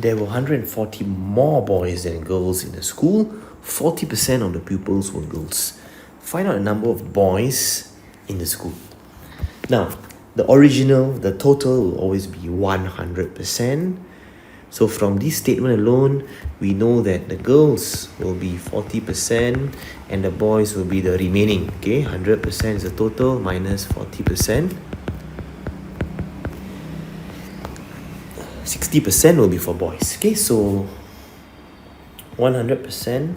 there were 140 more boys than girls in the school. 40% of the pupils were girls. Find out the number of boys in the school. Now, the total will always be 100%. So from this statement alone, we know that the girls will be 40% and the boys will be the remaining. Okay, 100% is the total minus 40%. 60% will be for boys. Okay, so 100%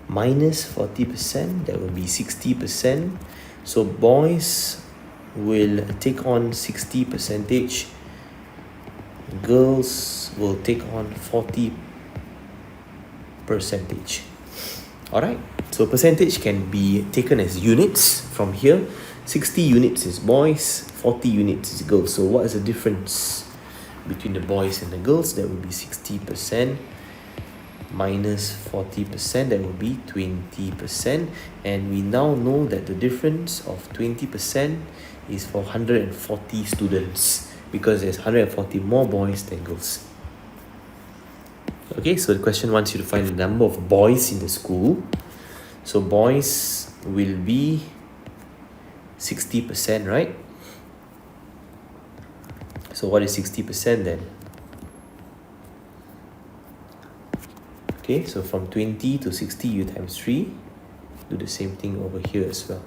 minus 40%, that will be 60%. So boys will take on 60%, girls will take on 40%. Alright, so percentage can be taken as units from here. 60 units is boys, 40 units is girls. So what is the difference between the boys and the girls? That will be 60% minus 40%, that will be 20%. And we now know that the difference of 20% is for 140 students, because there's 140 more boys than girls. Okay, so the question wants you to find the number of boys in the school. So boys will be 60%, right? So what is 60% then? Okay, so from 20 to 60, you times 3. Do the same thing over here as well.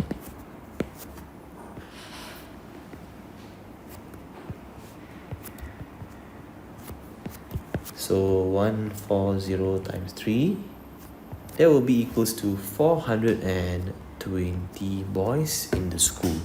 So 140 times 3, that will be equals to 420 boys in the school.